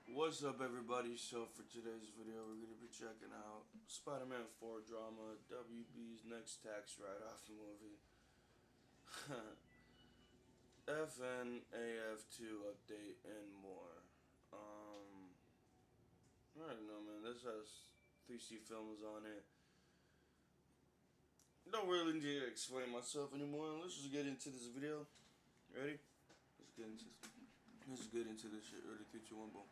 What's up, everybody? So for today's video, we're going to be checking out Spider-Man 4 drama, WB's next tax write-off movie, FNAF2 update, and more. I don't know, man. This has 3C films on it. Don't really need to explain myself anymore. Let's just get into this video. Ready? Let's get into this shit. Ready? 3, 2, 1, boom.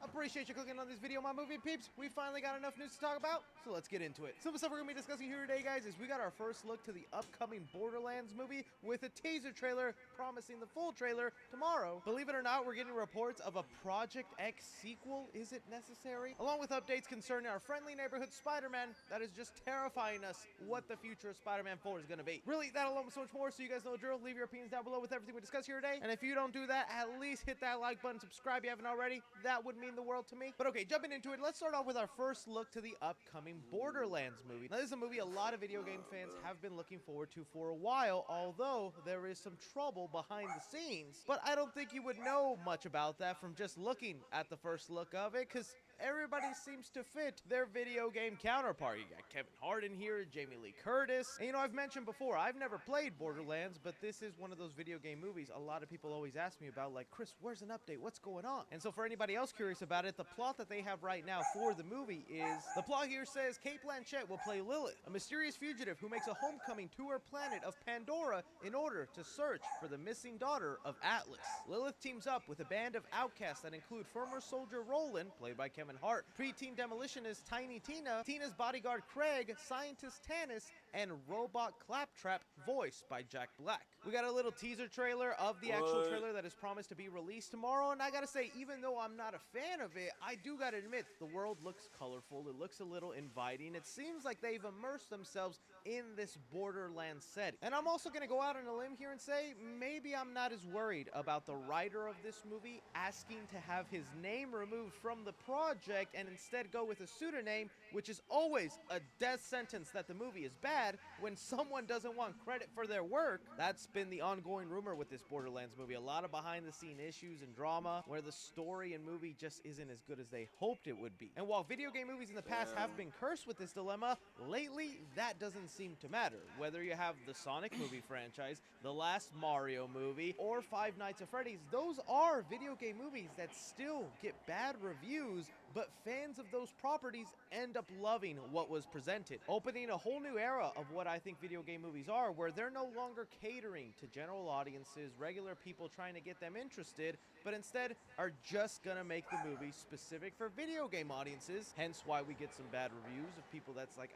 Appreciate you clicking on this video, my movie peeps. We finally got enough news to talk about, so let's get into it. Some of the stuff we're going to be discussing here today, guys, is we got our first look to the upcoming Borderlands movie with a teaser trailer promising the full trailer tomorrow. Believe it or not, we're getting reports of a Project X sequel. Is it necessary? Along with updates concerning our friendly neighborhood Spider-Man that is just terrifying us what the future of Spider-Man 4 is going to be. Really, that alone with so much more, so you guys know the drill. Leave your opinions down below with everything we discuss here today. And if you don't do that, at least hit that like button, subscribe if you haven't already. That would mean the world to me. But okay, jumping into it, let's start off with our first look to the upcoming Borderlands movie. Now, this is a movie a lot of video game fans have been looking forward to for a while, although there is some trouble behind the scenes. But I don't think you would know much about that from just looking at the first look of it, because everybody seems to fit their video game counterpart. You got Kevin Hart in here, Jamie Lee Curtis. And you know, I've mentioned before, I've never played Borderlands, but this is one of those video game movies a lot of people always ask me about, like, Chris, where's an update? What's going on? And so for anybody else curious about it, the plot that they have right now for the movie is, the plot here says Kate Blanchett will play Lilith, a mysterious fugitive who makes a homecoming to her planet of Pandora in order to search for the missing daughter of Atlas. Lilith teams up with a band of outcasts that include former soldier Roland, played by Kevin Hart, preteen demolitionist Tiny Tina, Tina's bodyguard Craig, scientist Tannis, and robot Claptrap, voiced by Jack Black. We got a little teaser trailer of the actual trailer that is promised to be released tomorrow, and I gotta say, even though I'm not a fan of it, I do gotta admit, the world looks colorful, it looks a little inviting, it seems like they've immersed themselves in this Borderlands setting. And I'm also gonna go out on a limb here and say, maybe I'm not as worried about the writer of this movie asking to have his name removed from the project and instead go with a pseudonym, which is always a death sentence that the movie is bad when someone doesn't want credit for their work. That's been the ongoing rumor with this Borderlands movie. A lot of behind the scene issues and drama where the story and movie just isn't as good as they hoped it would be. And while video game movies in the past have been cursed with this dilemma, lately that doesn't seem to matter. Whether you have the Sonic movie franchise, the last Mario movie, or Five Nights at Freddy's, those are video game movies that still get bad reviews, but fans of those properties end up loving what was presented, opening a whole new era of what I think video game movies are, where they're no longer catering to general audiences, regular people trying to get them interested, but instead are just gonna make the movie specific for video game audiences, hence why we get some bad reviews of people that's like,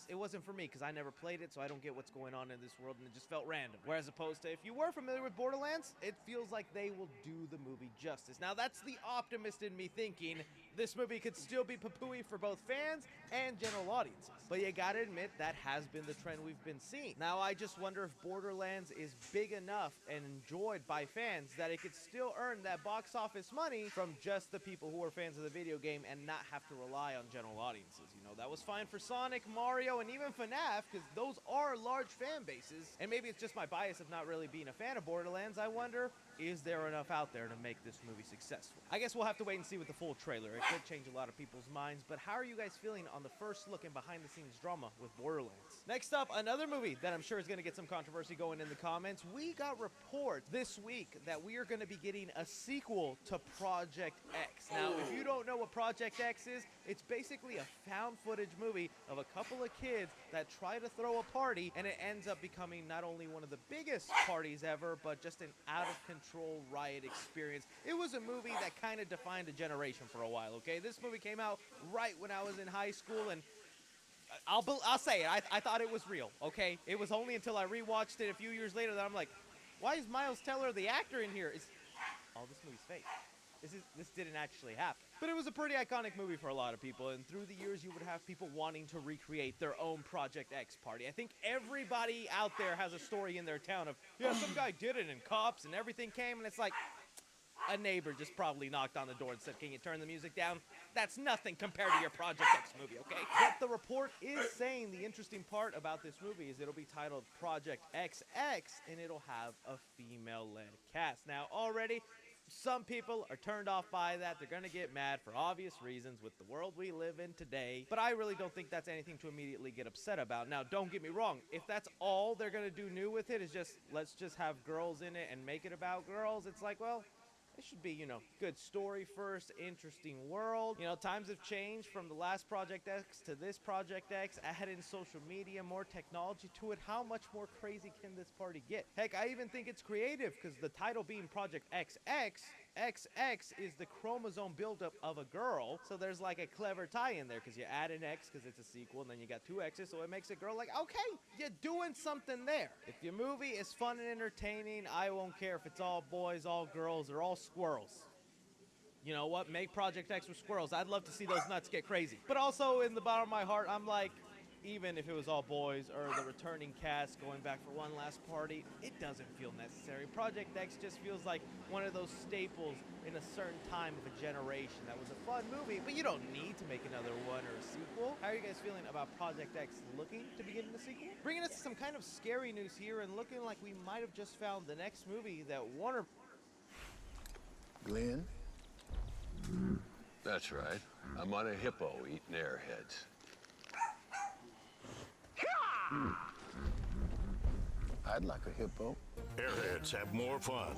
it wasn't for me because I never played it, so I don't get what's going on in this world, and it just felt random. Whereas opposed to, if you were familiar with Borderlands, it feels like they will do the movie justice. Now, that's the optimist in me thinking this movie could still be poo-pooey for both fans and general audiences. But you gotta admit, that has been the trend we've been seeing. Now, I just wonder if Borderlands is big enough and enjoyed by fans that it could still earn that box office money from just the people who are fans of the video game and not have to rely on general audiences. You know, that was fine for Sonic, Mario, and even FNAF, because those are large fan bases. And maybe it's just my bias of not really being a fan of Borderlands. I wonder, is there enough out there to make this movie successful? I guess we'll have to wait and see with the full trailer. It could change a lot of people's minds, but how are you guys feeling on the first look and behind the scenes drama with Borderlands? Next up, another movie that I'm sure is going to get some controversy going in the comments. We got reports this week that we are going to be getting a sequel to Project X. Now, if you don't know what Project X is, it's basically a found footage movie of a couple of kids that try to throw a party, and it ends up becoming not only one of the biggest parties ever, but just an out-of-control riot experience. It was a movie that kind of defined a generation for a while, okay? This movie came out right when I was in high school, and I'll say it, I thought it was real, okay? It was only until I rewatched it a few years later that I'm like, why is Miles Teller the actor in here? This movie's fake. This didn't actually happen. But it was a pretty iconic movie for a lot of people, and through the years you would have people wanting to recreate their own Project X party. I think everybody out there has a story in their town of, yeah, some guy did it and cops and everything came, and it's like, a neighbor just probably knocked on the door and said, can you turn the music down? That's nothing compared to your Project X movie, okay? But the report is saying the interesting part about this movie is it'll be titled Project XX, and it'll have a female-led cast. Now, already, some people are turned off by that. They're gonna get mad for obvious reasons with the world we live in today. But I really don't think that's anything to immediately get upset about. Now, don't get me wrong. If that's all they're gonna do new with it is just, let's just have girls in it and make it about girls, it's like, well, it should be, good story first, interesting world. Times have changed from the last Project X to this Project X. Add in social media, more technology to it. How much more crazy can this party get? Heck, I even think it's creative because the title being Project XX, XX is the chromosome buildup of a girl. So there's like a clever tie in there because you add an X because it's a sequel and then you got two X's. So it makes a girl like, okay, you're doing something there. If your movie is fun and entertaining, I won't care if it's all boys, all girls, or all squirrels. You know what? Make Project X with squirrels. I'd love to see those nuts get crazy. But also in the bottom of my heart, I'm like, even if it was all boys or the returning cast going back for one last party, it doesn't feel necessary. Project X just feels like one of those staples in a certain time of a generation. That was a fun movie, but you don't need to make another one or a sequel. How are you guys feeling about Project X looking to begin the sequel? Bringing us some kind of scary news here and looking like we might have just found the next movie that Warner... Glenn? That's right. I'm on a hippo eating airheads. I'd like a hippo. Airheads have more fun.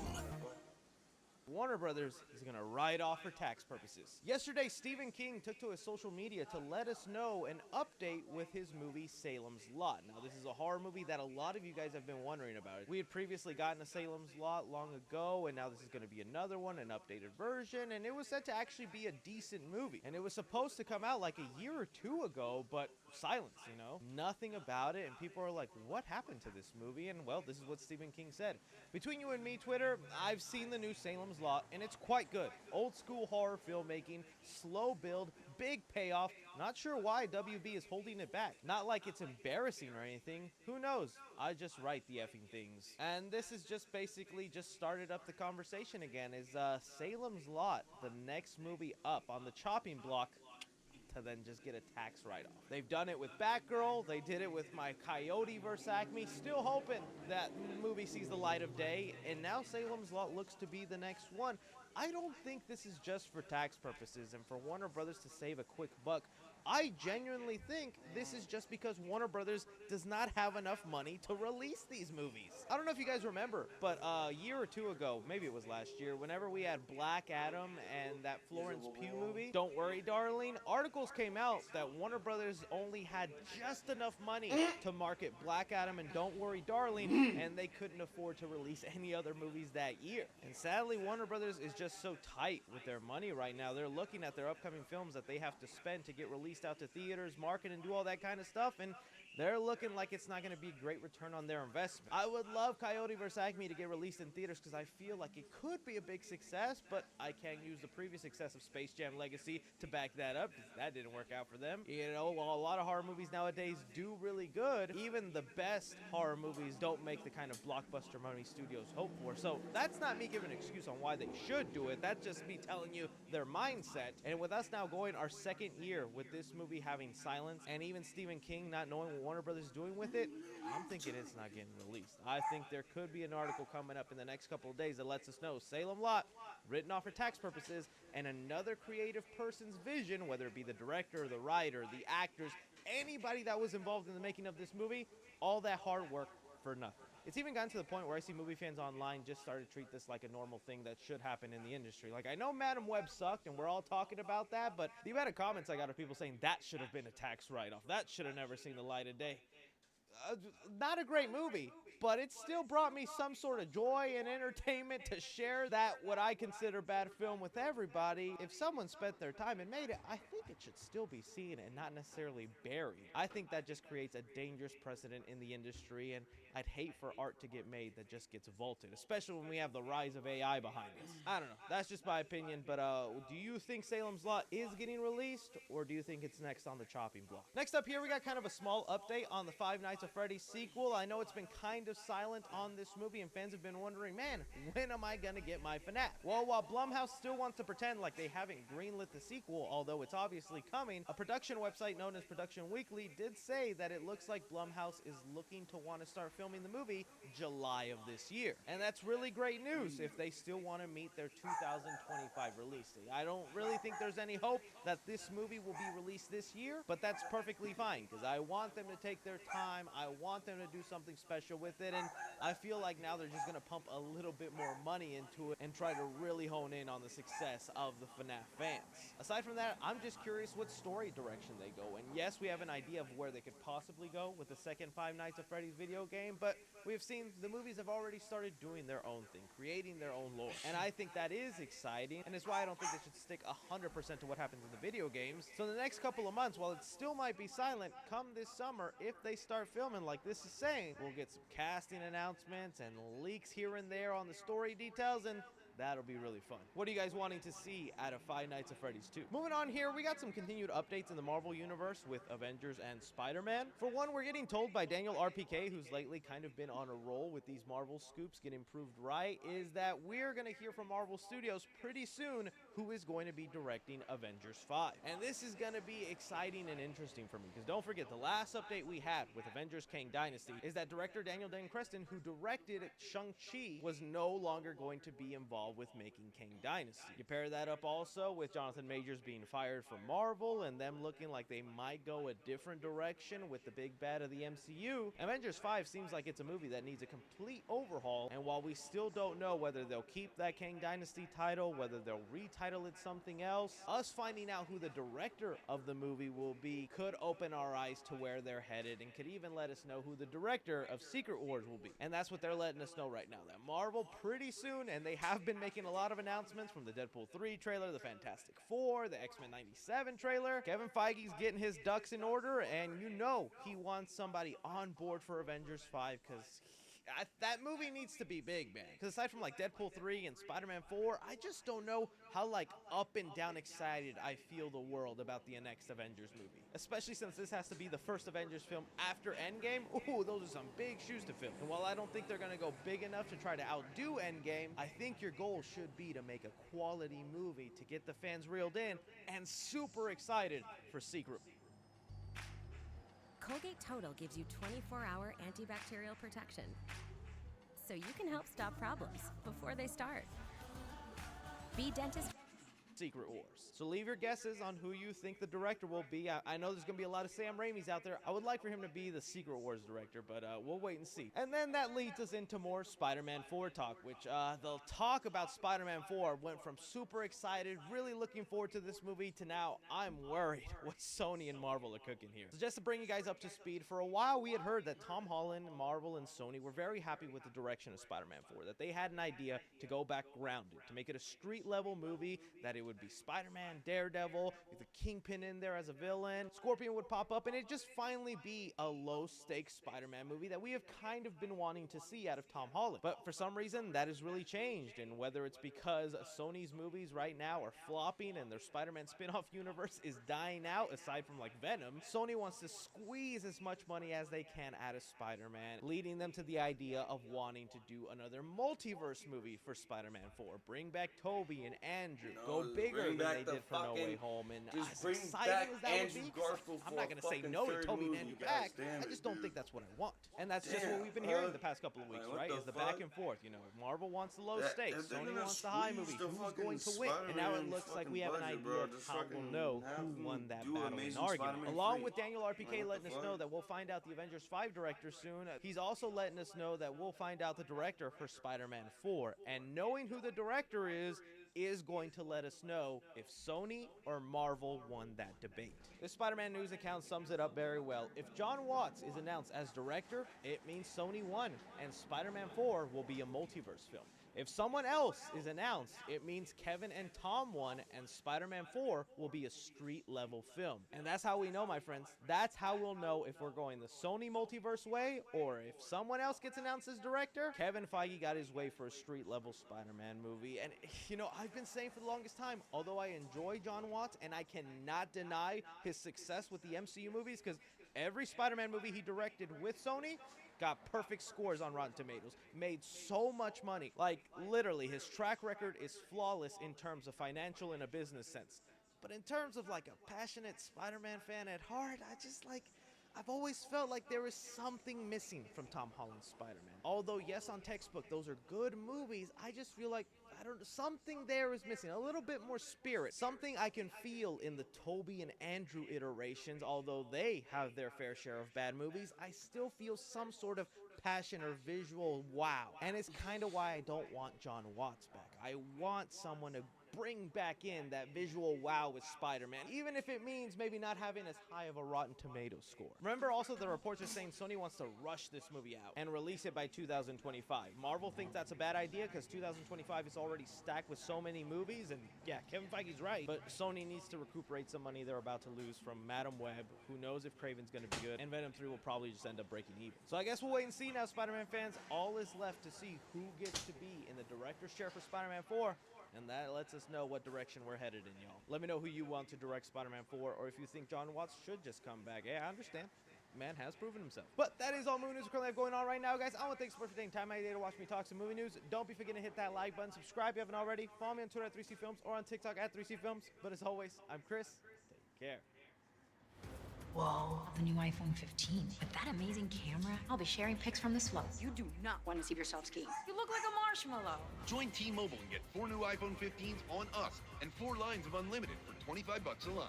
Warner Brothers is going to write off for tax purposes. Yesterday, Stephen King took to his social media to let us know an update with his movie Salem's Lot. Now, this is a horror movie that a lot of you guys have been wondering about. We had previously gotten a Salem's Lot long ago, and now this is going to be another one, an updated version, and it was said to actually be a decent movie. And it was supposed to come out like a year or two ago, but silence, Nothing about it, and people are like, what happened to this movie? And, well, this is what Stephen King said. Between you and me, Twitter, I've seen the new Salem's Lot, and it's quite good. Old school horror filmmaking, slow build, big payoff. Not sure why WB is holding it back. Not like it's embarrassing or anything. Who knows? I just write the effing things. And this is just basically just started up the conversation again. Is Salem's Lot the next movie up on the chopping block to then just get a tax write-off? They've done it with Batgirl. They did it with my Coyote vs. Acme. Still hoping that movie sees the light of day. And now Salem's Lot looks to be the next one. I don't think this is just for tax purposes and for Warner Brothers to save a quick buck. I genuinely think this is just because Warner Brothers does not have enough money to release these movies. I don't know if you guys remember, but a year or two ago, maybe it was last year, whenever we had Black Adam and that Florence Pugh movie, Don't Worry Darling, articles came out that Warner Brothers only had just enough money to market Black Adam and Don't Worry Darling, and they couldn't afford to release any other movies that year. And sadly, Warner Brothers is just so tight with their money right now. They're looking at their upcoming films that they have to spend to get released out to theaters, market, and do all that kind of stuff, and they're looking like it's not going to be a great return on their investment. I would love Coyote vs. Acme to get released in theaters because I feel like it could be a big success, but I can't use the previous success of Space Jam Legacy to back that up because that didn't work out for them. While a lot of horror movies nowadays do really good, even the best horror movies don't make the kind of blockbuster money studios hope for. So that's not me giving an excuse on why they should do it. That's just me telling you their mindset. And with us now going our second year with this movie having silence, and even Stephen King not knowing what Warner Brothers is doing with it, I'm thinking it's not getting released. I think there could be an article coming up in the next couple of days that lets us know Salem Lot, written off for tax purposes, and another creative person's vision, whether it be the director, the writer, the actors, anybody that was involved in the making of this movie, all that hard work for nothing. It's even gotten to the point where I see movie fans online just started to treat this like a normal thing that should happen in the industry. Like, I know Madam Web sucked, and we're all talking about that, but the amount of comments I got of people saying that should have been a tax write-off. That should have never seen the light of day. Not a great movie, but it still brought me some sort of joy and entertainment to share that what I consider bad film with everybody. If someone spent their time and made it, I think it should still be seen and not necessarily buried. I think that just creates a dangerous precedent in the industry, and I'd hate for art to get made that just gets vaulted, especially when we have the rise of AI behind us. I don't know. That's just my opinion, but do you think Salem's Lot is getting released, or do you think it's next on the chopping block? Next up here, we got kind of a small update on the Five Nights at Freddy's sequel. I know it's been kind of silent on this movie, and fans have been wondering, man, when am I gonna get my FNAF? Well, while Blumhouse still wants to pretend like they haven't greenlit the sequel, although it's obviously coming, a production website known as Production Weekly did say that it looks like Blumhouse is looking to want to start filming filming the movie July of this year. And that's really great news if they still want to meet their 2025 release date. I don't really think there's any hope that this movie will be released this year, but that's perfectly fine because I want them to take their time. I want them to do something special with it, and I feel like now they're just going to pump a little bit more money into it and try to really hone in on the success of the FNAF fans. Aside from that, I'm just curious what story direction they go. And yes, we have an idea of where they could possibly go with the second Five Nights at Freddy's video game, but we've seen the movies have already started doing their own thing, creating their own lore. And I think that is exciting, and it's why I don't think they should stick 100% to what happens in the video games. So in the next couple of months, while it still might be silent, come this summer, if they start filming like this is saying, we'll get some casting announcements and leaks here and there on the story details, and that'll be really fun. What are you guys wanting to see out of Five Nights at Freddy's 2? Moving on here, we got some continued updates in the Marvel Universe with Avengers and Spider-Man. For one, we're getting told by Daniel RPK, who's lately kind of been on a roll with these Marvel scoops getting proved right, is that we're going to hear from Marvel Studios pretty soon who is going to be directing Avengers 5. And this is going to be exciting and interesting for me, because don't forget, the last update we had with Avengers Kang Dynasty is that director Daniel Dan Creston, who directed Shang-Chi, was no longer going to be involved with making Kang Dynasty. You pair that up also with Jonathan Majors being fired from Marvel and them looking like they might go a different direction with the big bad of the MCU. Avengers 5 seems like it's a movie that needs a complete overhaul, and while we still don't know whether they'll keep that Kang Dynasty title, whether they'll retitle it something else, us finding out who the director of the movie will be could open our eyes to where they're headed and could even let us know who the director of Secret Wars will be. And that's what they're letting us know right now, that Marvel pretty soon, and they have been making a lot of announcements from the Deadpool 3 trailer, the Fantastic Four, the X-Men 97 trailer. Kevin Feige's getting his ducks in order, and you know he wants somebody on board for Avengers 5 because that movie needs to be big, man. Because aside from like Deadpool 3 and Spider-Man 4, I just don't know how like up and down excited I feel the world about the next Avengers movie. Especially since this has to be the first Avengers film after Endgame. Ooh, those are some big shoes to fill. And while I don't think they're going to go big enough to try to outdo Endgame, I think your goal should be to make a quality movie to get the fans reeled in and super excited for Secret. Colgate Total gives you 24-hour antibacterial protection, so you can help stop problems before they start. Be dentist. Secret Wars. So leave your guesses on who you think the director will be. I know there's going to be a lot of Sam Raimi's out there. I would like for him to be the Secret Wars director, but we'll wait and see. And then that leads us into more Spider-Man 4 talk, which the talk about Spider-Man 4 went from super excited, really looking forward to this movie, to now I'm worried what Sony and Marvel are cooking here. So just to bring you guys up to speed, for a while we had heard that Tom Holland, Marvel, and Sony were very happy with the direction of Spider-Man 4, that they had an idea to go back grounded, to make it a street-level movie, that it would be Spider-Man, Daredevil, with a Kingpin in there as a villain, Scorpion would pop up, and it'd just finally be a low-stakes Spider-Man movie that we have kind of been wanting to see out of Tom Holland. But for some reason, that has really changed, and whether it's because Sony's movies right now are flopping and their Spider-Man spin-off universe is dying out, aside from like Venom, Sony wants to squeeze as much money as they can out of Spider-Man, leading them to the idea of wanting to do another multiverse movie for Spider-Man 4. Bring back Tobey and Andrew, go bigger than they did for No Way Home, and just as bring exciting back as that Andrew would be, Garfield I'm for not a going to say fucking no to third Tobey and movie, Andrew guys. back. Damn I it, just don't dude. think that's what I want. And that's just what we've been hearing the past couple of weeks, what right? the Is the fuck? back and forth. You know, Marvel wants the low That- stakes, if they're Sony gonna wants the high squeeze movie. the Who's fucking going to win? And now it Spider-Man looks like we have an fucking idea budget, of bro. Just how fucking we'll know have who them won that do battle in Amazing argument. Spider-Man Along 3. with Daniel RPK Like, what letting the us know fuck? that we'll find out the Avengers 5 director soon. He's also letting us know that we'll find out the director for Spider-Man 4. And knowing who the director is going to let us know if Sony or Marvel won that debate. This Spider-Man news account sums it up very well. If John Watts is announced as director, it means Sony won, and Spider-Man 4 will be a multiverse film. If someone else is announced, it means Kevin and Tom won, and Spider-Man 4 will be a street-level film. And that's how we know, my friends. That's how we'll know if we're going the Sony multiverse way, or if someone else gets announced as director. Kevin Feige got his way for a street-level Spider-Man movie. And, you know, I've been saying for the longest time, although I enjoy John Watts, and I cannot deny his success with the MCU movies, because every Spider-Man movie he directed with Sony got perfect scores on Rotten Tomatoes, made so much money. Like, literally, his track record is flawless in terms of financial and a business sense. But in terms of, like, a passionate Spider-Man fan at heart, I've always felt like there is something missing from Tom Holland's Spider-Man. Although, yes, on textbook, those are good movies, I just feel like, I don't know, something there is missing. A little bit more spirit. Something I can feel in the Tobey and Andrew iterations. Although they have their fair share of bad movies, I still feel some sort of passion or visual wow. And it's kind of why I don't want John Watts back. I want someone to bring back in that visual wow with Spider-Man, even if it means maybe not having as high of a Rotten Tomatoes score. Remember also the reports are saying Sony wants to rush this movie out and release it by 2025. Marvel thinks that's a bad idea because 2025 is already stacked with so many movies, and yeah, Kevin Feige's right, but Sony needs to recuperate some money they're about to lose from Madam Web, who knows if Kraven's gonna be good, and Venom 3 will probably just end up breaking even. So I guess we'll wait and see now, Spider-Man fans. All is left to see who gets to be in the director's chair for Spider-Man 4, and that lets us know what direction we're headed in, y'all. Let me know who you want to direct Spider-Man 4, or if you think John Watts should just come back. Yeah, I understand. Man has proven himself. But that is all movie news we currently have going on right now, guys. I want to thank you so much for taking time out of your day to watch me talk some movie news. Don't be forgetting to hit that like button. Subscribe if you haven't already. Follow me on Twitter at 3C Films or on TikTok at 3C Films. But as always, I'm Chris. Take care. Whoa, the new iPhone 15. With that amazing camera, I'll be sharing pics from this float. You do not want to see yourself skiing. You look like a marshmallow. Join T-Mobile and get 4 new iPhone 15s on us and 4 lines of unlimited for $25 a line.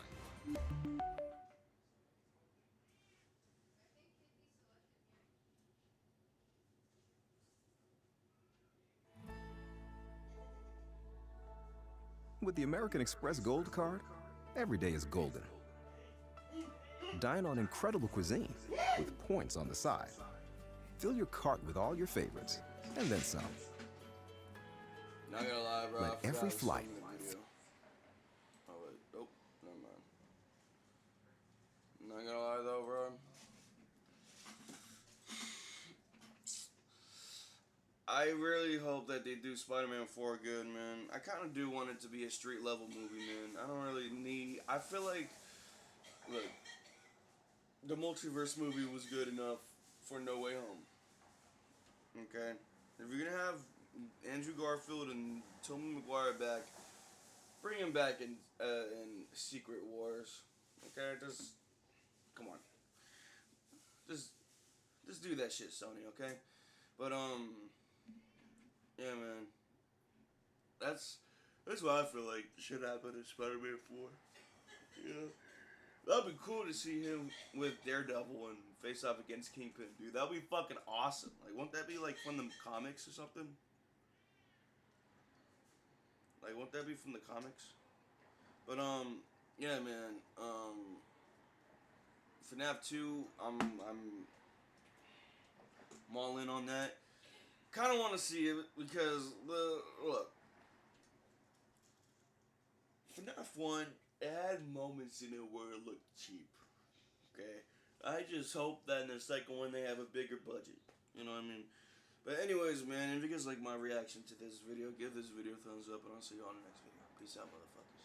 With the American Express Gold Card, every day is golden. Dine on incredible cuisine with points on the side. Fill your cart with all your favorites, and then some. Not gonna lie, bro. Let every flight. Oh, wait. Oh, never mind. Not gonna lie, though, bro. I really hope that they do Spider-Man 4 good, man. I kind of do want it to be a street-level movie, man. I don't really need... I feel like... Look. The multiverse movie was good enough for No Way Home. Okay? If you're gonna have Andrew Garfield and Tobey Maguire back, bring him back in Secret Wars. Okay? Just... Come on. Just do that shit, Sony, okay? But, yeah, man. That's what I feel like should happen in Spider-Man 4. Yeah. That'd be cool to see him with Daredevil and face off against Kingpin, dude. That'd be fucking awesome. Like, won't that be like from the comics or something? Like, won't that be from the comics? But yeah, man. FNAF 2, I'm all in on that. Kind of want to see it because look, FNAF 1. It had moments in it where it looked cheap, okay? I just hope that in the second one they have a bigger budget, you know what I mean? But anyways, man, if you guys like my reaction to this video, give this video a thumbs up, and I'll see you all in the next video. Peace out, motherfuckers.